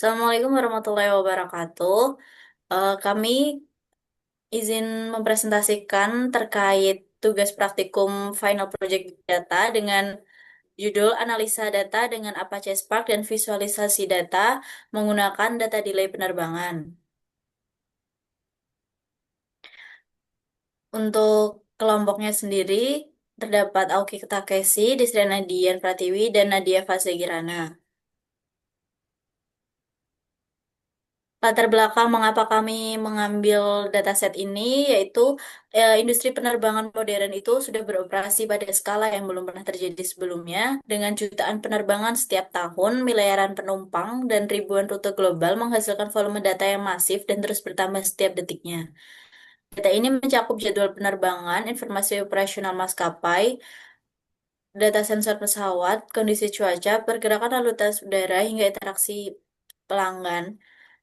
Assalamualaikum warahmatullahi wabarakatuh. Kami izin mempresentasikan terkait tugas praktikum Final Project Big Data dengan judul Analisa Data dengan Apache Spark dan Visualisasi Data menggunakan data delay penerbangan. Untuk kelompoknya sendiri, terdapat Auki Takeshi, Desrena Dian Pratiwi, dan Nadia Fasegirana. Latar belakang mengapa kami mengambil dataset ini yaitu industri penerbangan modern itu sudah beroperasi pada skala yang belum pernah terjadi sebelumnya dengan jutaan penerbangan setiap tahun, miliaran penumpang dan ribuan rute global menghasilkan volume data yang masif dan terus bertambah setiap detiknya. Data ini mencakup jadwal penerbangan, informasi operasional maskapai, data sensor pesawat, kondisi cuaca, pergerakan lalu lintas udara hingga interaksi pelanggan.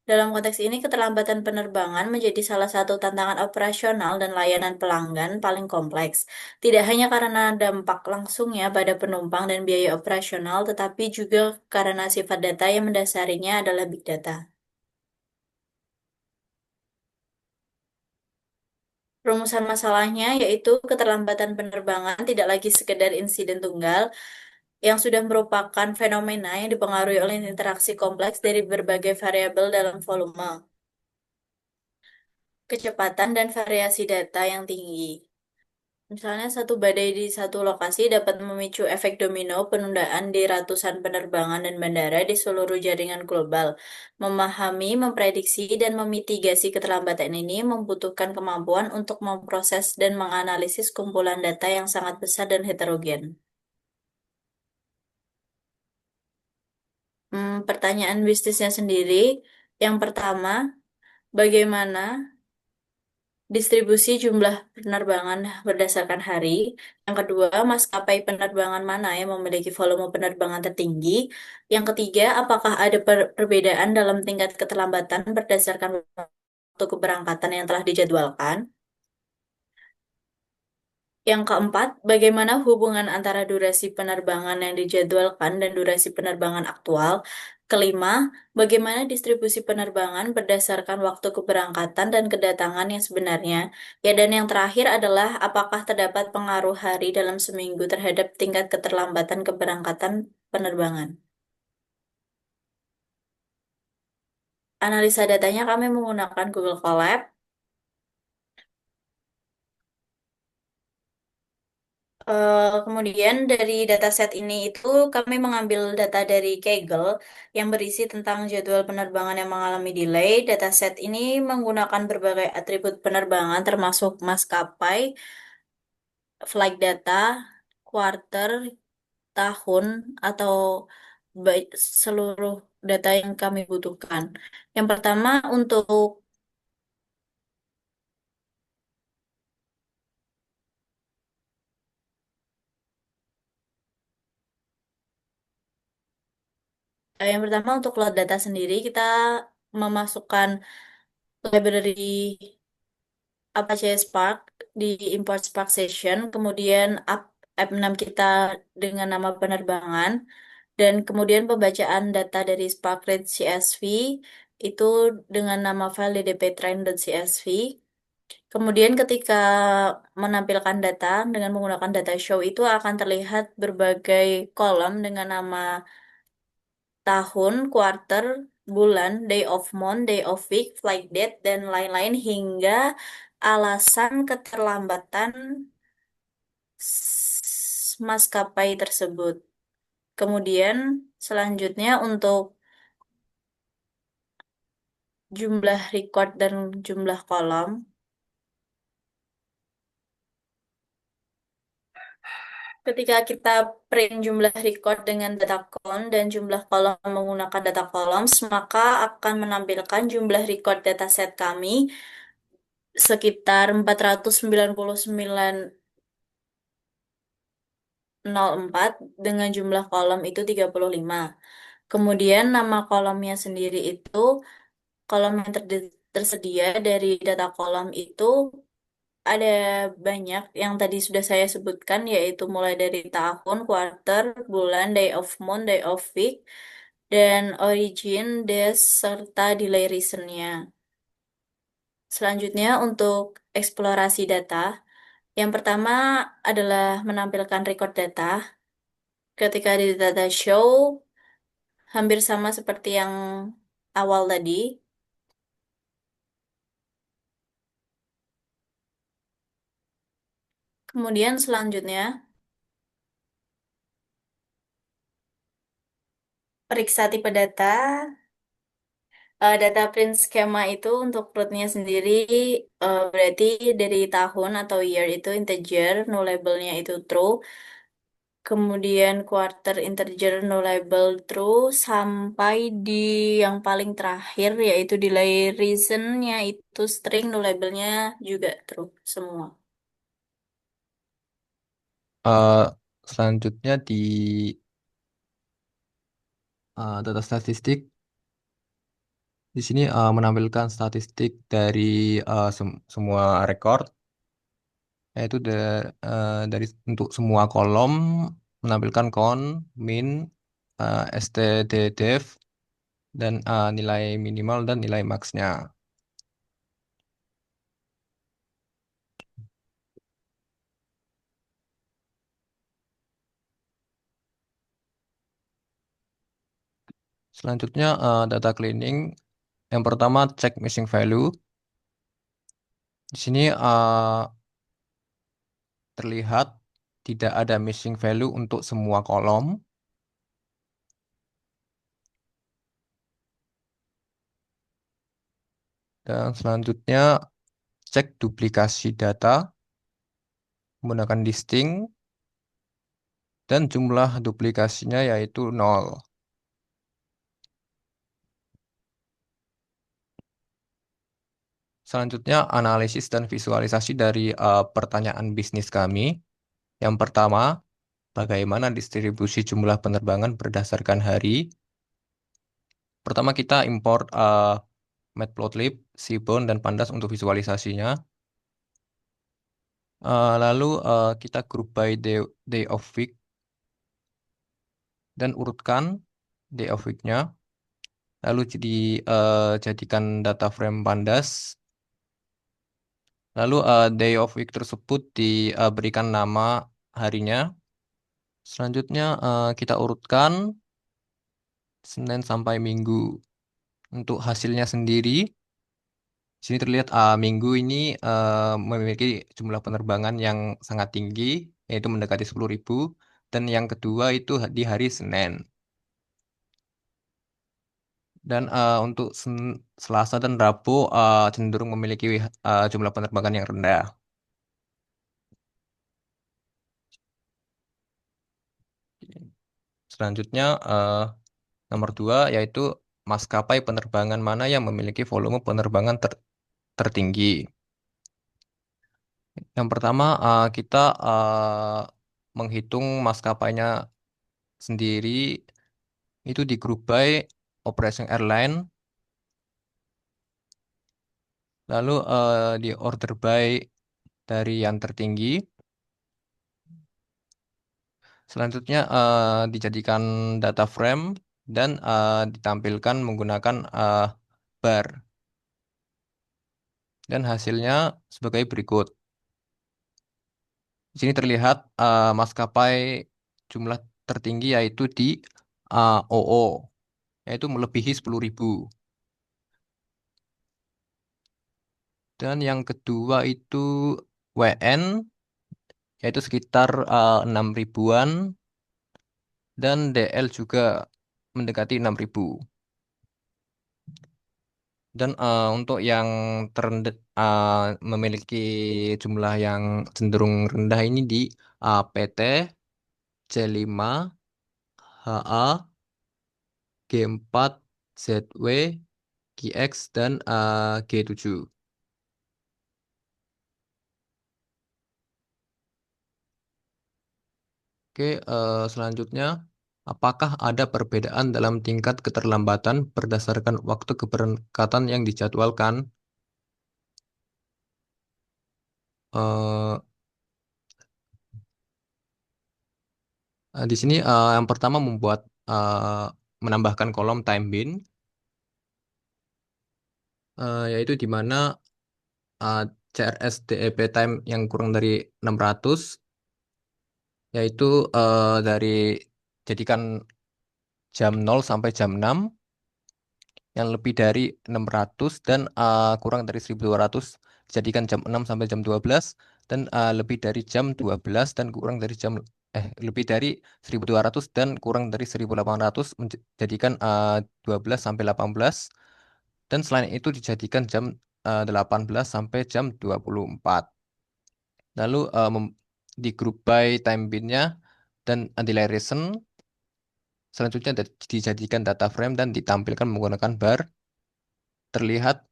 Dalam konteks ini, keterlambatan penerbangan menjadi salah satu tantangan operasional dan layanan pelanggan paling kompleks. Tidak hanya karena dampak langsungnya pada penumpang dan biaya operasional, tetapi juga karena sifat data yang mendasarinya adalah big data. Rumusan masalahnya yaitu keterlambatan penerbangan tidak lagi sekedar insiden tunggal, yang sudah merupakan fenomena yang dipengaruhi oleh interaksi kompleks dari berbagai variabel dalam volume, kecepatan, dan variasi data yang tinggi. Misalnya satu badai di satu lokasi dapat memicu efek domino penundaan di ratusan penerbangan dan bandara di seluruh jaringan global. Memahami, memprediksi, dan memitigasi keterlambatan ini membutuhkan kemampuan untuk memproses dan menganalisis kumpulan data yang sangat besar dan heterogen. Pertanyaan bisnisnya sendiri, yang pertama, bagaimana distribusi jumlah penerbangan berdasarkan hari. Yang kedua, maskapai penerbangan mana yang memiliki volume penerbangan tertinggi. Yang ketiga, apakah ada perbedaan dalam tingkat keterlambatan berdasarkan waktu keberangkatan yang telah dijadwalkan. Yang keempat, bagaimana hubungan antara durasi penerbangan yang dijadwalkan dan durasi penerbangan aktual. Kelima, bagaimana distribusi penerbangan berdasarkan waktu keberangkatan dan kedatangan yang sebenarnya. Ya, dan yang terakhir adalah apakah terdapat pengaruh hari dalam seminggu terhadap tingkat keterlambatan keberangkatan penerbangan. Analisa datanya kami menggunakan Google Colab. Kemudian dari dataset ini itu kami mengambil data dari Kaggle yang berisi tentang jadwal penerbangan yang mengalami delay. Dataset ini menggunakan berbagai atribut penerbangan termasuk maskapai, flight data, quarter, tahun, atau seluruh data yang kami butuhkan. Yang pertama untuk load data sendiri kita memasukkan library Apache Spark di import Spark Session, kemudian app 6 kita dengan nama penerbangan, dan kemudian pembacaan data dari Spark Read CSV itu dengan nama file ddptrain.csv. Kemudian ketika menampilkan data dengan menggunakan data show itu akan terlihat berbagai kolom dengan nama tahun, quarter, bulan, day of month, day of week, flight date, dan lain-lain hingga alasan keterlambatan maskapai tersebut. Kemudian selanjutnya untuk jumlah record dan jumlah kolom. Ketika kita print jumlah record dengan data count dan jumlah kolom menggunakan data columns, maka akan menampilkan jumlah record dataset kami sekitar 499,04 dengan jumlah kolom itu 35. Kemudian nama kolomnya sendiri itu kolom yang tersedia dari data kolom itu ada banyak yang tadi sudah saya sebutkan yaitu mulai dari tahun, quarter, bulan, day of month, day of week, dan origin, des, serta delay reason-nya. Selanjutnya untuk eksplorasi data, yang pertama adalah menampilkan record data. Ketika di data show, hampir sama seperti yang awal tadi. Kemudian selanjutnya, periksa tipe data. Data print schema itu untuk rootnya sendiri berarti dari tahun atau year itu integer, nullable-nya itu true. Kemudian quarter integer nullable true sampai di yang paling terakhir yaitu delay reason-nya itu string nullable-nya juga true semua. Eh, Selanjutnya di data statistik, di sini menampilkan statistik dari semua record, yaitu dari untuk semua kolom menampilkan count, min, stddev, dan nilai minimal dan nilai max-nya. Selanjutnya data cleaning. Yang pertama cek missing value. Di sini terlihat tidak ada missing value untuk semua kolom. Dan selanjutnya cek duplikasi data menggunakan distinct dan jumlah duplikasinya yaitu nol. Selanjutnya analisis dan visualisasi dari pertanyaan bisnis kami. Yang pertama, bagaimana distribusi jumlah penerbangan berdasarkan hari? Pertama kita import Matplotlib, Seaborn, dan Pandas untuk visualisasinya. Lalu kita group by day of week dan urutkan day of week-nya. Lalu jadikan data frame Pandas. Lalu day of week tersebut diberikan nama harinya. Selanjutnya kita urutkan Senin sampai Minggu. Untuk hasilnya sendiri, di sini terlihat Minggu ini memiliki jumlah penerbangan yang sangat tinggi, yaitu mendekati 10.000. Dan yang kedua itu di hari Senin. Dan untuk Selasa dan Rabu cenderung memiliki jumlah penerbangan yang rendah. Selanjutnya nomor dua yaitu maskapai penerbangan mana yang memiliki volume penerbangan tertinggi. Yang pertama kita menghitung maskapainya sendiri itu di grup by operation airline, lalu di order by dari yang tertinggi. Selanjutnya dijadikan data frame dan ditampilkan menggunakan bar. Dan hasilnya sebagai berikut. Di sini terlihat maskapai jumlah tertinggi yaitu di OO, yaitu melebihi 10.000. Dan yang kedua itu WN, yaitu sekitar 6 ribuan, dan DL juga mendekati 6.000. Dan untuk yang terendah memiliki jumlah yang cenderung rendah ini di PT, C5, HA, G4, ZW, GX, dan G7. Oke, selanjutnya, apakah ada perbedaan dalam tingkat keterlambatan berdasarkan waktu keberangkatan yang dijadwalkan? Eh, di sini yang pertama membuat menambahkan kolom time bin, yaitu di mana uh, CRS DEP time yang kurang dari 600, yaitu dari jadikan jam 0 sampai jam 6, yang lebih dari 600 dan kurang dari 1200 jadikan jam 6 sampai jam 12, dan lebih dari jam 12 dan kurang dari lebih dari 1200 dan kurang dari 1800 menjadikan 12 sampai 18, dan selain itu dijadikan jam 18 sampai jam 24. Lalu di group by time bin-nya dan delay reason selanjutnya dijadikan data frame dan ditampilkan menggunakan bar. Terlihat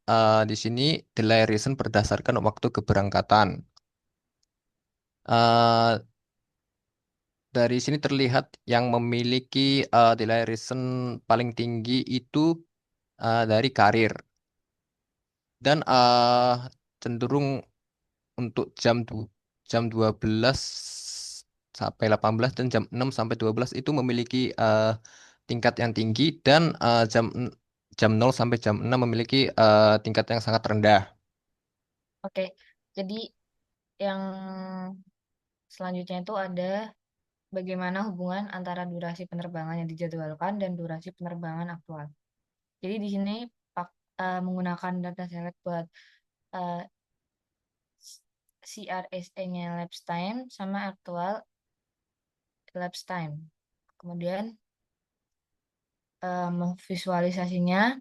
di sini delay reason berdasarkan waktu keberangkatan. Eh, dari sini terlihat yang memiliki delay reason paling tinggi itu dari karir, dan cenderung untuk jam 12 sampai 18 dan jam 6 sampai 12 itu memiliki tingkat yang tinggi, dan jam 0 sampai jam 6 memiliki tingkat yang sangat rendah. Oke, jadi yang selanjutnya itu ada bagaimana hubungan antara durasi penerbangan yang dijadwalkan dan durasi penerbangan aktual. Jadi di sini menggunakan data select buat eh, CRSE-nya lapse time sama aktual lapse time. Kemudian visualisasinya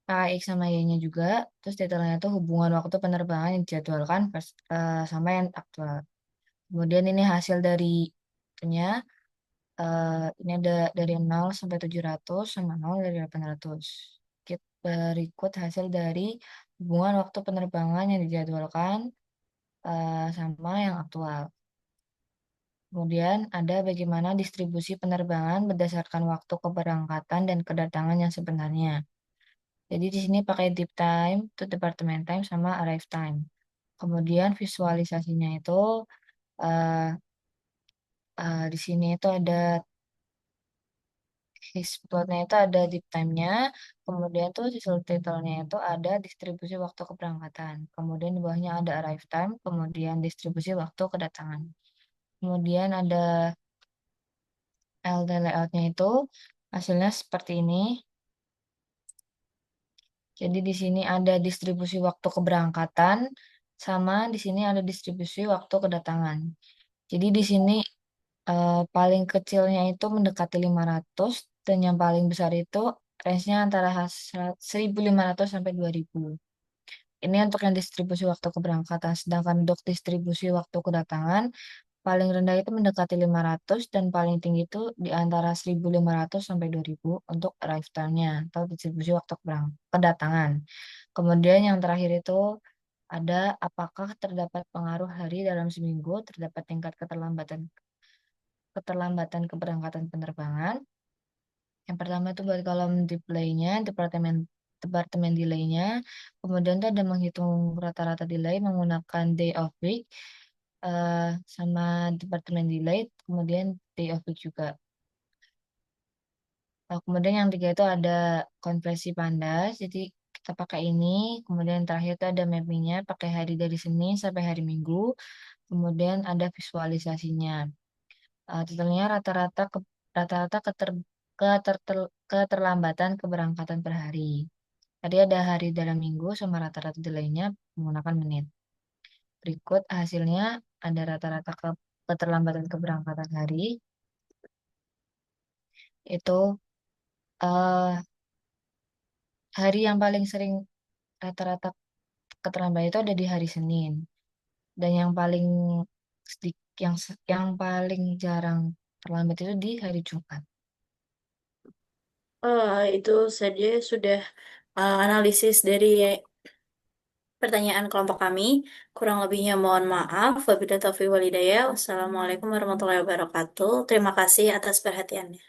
X sama Y-nya juga. Terus detailnya itu hubungan waktu penerbangan yang dijadwalkan sama yang aktual. Kemudian ini hasil dari itunya. Ini ada dari 0 sampai 700 sama 0 dari 800. Berikut hasil dari hubungan waktu penerbangan yang dijadwalkan sama yang aktual. Kemudian ada bagaimana distribusi penerbangan berdasarkan waktu keberangkatan dan kedatangan yang sebenarnya. Jadi di sini pakai deep time, to department time, sama arrive time. Kemudian visualisasinya itu eh, di sini itu ada Hishplotnya itu ada deep time-nya, kemudian tuh di title-nya itu ada distribusi waktu keberangkatan, kemudian di bawahnya ada arrive time, kemudian distribusi waktu kedatangan. Kemudian ada LD layout-nya itu hasilnya seperti ini. Jadi di sini ada distribusi waktu keberangkatan, sama di sini ada distribusi waktu kedatangan. Jadi di sini paling kecilnya itu mendekati 500 dan yang paling besar itu range-nya antara 1.500 sampai 2.000. Ini untuk yang distribusi waktu keberangkatan. Sedangkan untuk distribusi waktu kedatangan, paling rendah itu mendekati 500 dan paling tinggi itu di antara 1.500 sampai 2.000 untuk arrive time-nya atau distribusi waktu kedatangan. Kemudian yang terakhir itu ada apakah terdapat pengaruh hari dalam seminggu terdapat tingkat keterlambatan keterlambatan keberangkatan penerbangan. Yang pertama itu buat kolom delay-nya, departemen departemen delay-nya. Kemudian itu ada menghitung rata-rata delay menggunakan day of week sama departemen delay, kemudian day of week juga. Kemudian yang tiga itu ada konversi pandas, jadi kita pakai ini. Kemudian yang terakhir itu ada mappingnya, pakai hari dari Senin sampai hari Minggu. Kemudian ada visualisasinya. Totalnya rata-rata keterlambatan keberangkatan per hari. Tadi ada hari dalam minggu sama rata-rata delaynya menggunakan menit. Berikut hasilnya ada rata-rata keterlambatan keberangkatan hari. Itu eh, hari yang paling sering rata-rata keterlambatan itu ada di hari Senin. Dan yang paling sedikit yang paling jarang terlambat itu di hari Jumat. Itu saja sudah analisis dari pertanyaan kelompok kami. Kurang lebihnya mohon maaf. Wabillahi taufiq walhidayah. Wassalamualaikum warahmatullahi wabarakatuh. Terima kasih atas perhatiannya.